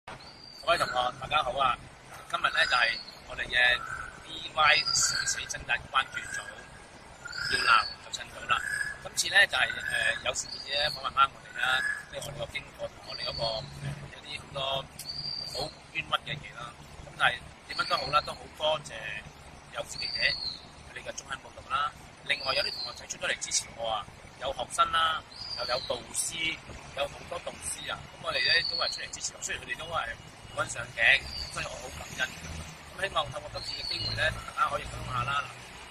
各位同學，大家好啊！今日咧就係我哋嘅 DY 死掙扎關注組要鬧就趁早啦。今次咧就係有時記者訪問翻我哋啦，即係我哋個經過同我哋嗰個有啲好多好冤屈嘅嘢啦。咁但係點樣都好啦，都好多謝有時記者佢哋嘅中肯報導啦。另外有啲同學仔出咗嚟支持我啊，有學生啦，又有導師，有好多導師啊。咁我哋咧都係出嚟支持我，雖然佢哋都係揾上鏡，所以我好感恩。咁希望透過今次嘅機會咧，同大家可以分享下啦。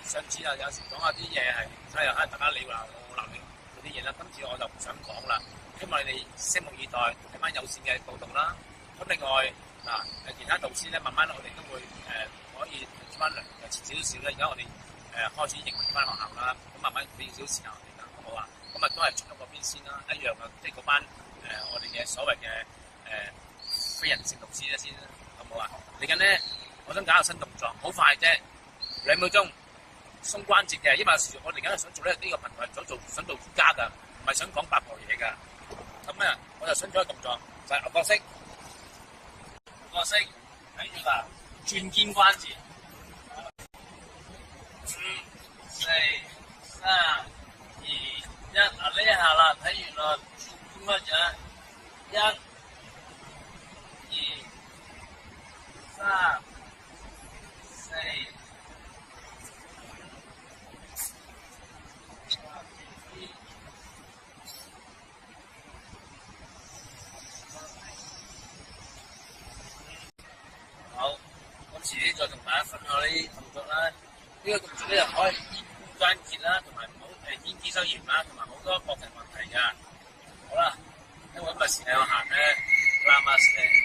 上次啊，有時講下啲嘢係真係大家你鬧我鬧你嗰啲嘢啦。今次我就唔想講啦，希望你哋拭目以待，睇翻有線嘅報導啦。咁另外嗱其他導師咧，慢慢我哋都會可以出翻糧，遲少少咧。而家我哋開始營運翻學校啦，咁慢慢俾少少時間我哋啦，好唔好啊？咁啊都係出咗嗰邊先啦，一樣啊，即係嗰班我哋嘅所謂嘅非人性導師咧先，好唔好啊？嚟緊咧，我想搞個新動作，好快啫，2秒鐘鬆關節嘅，因為有時我哋而家想做咧呢個頻道係想做瑜伽㗎，唔係想講八婆嘢㗎。咁啊，我就想做一個動作，就係牛角式，睇住啦，轉肩關節。5、4、3、2、1，啊呢一下啦，睇完啦，轉乜嘢？1、2、3、4。好，咁遲啲再同大家分享呢啲動作啦。呢個動作咧又可以肩關節啦，同埋肩肌收炎啦，同埋好多膊頭問題㗎。好啦，因為今日時間有限咧，Namaste。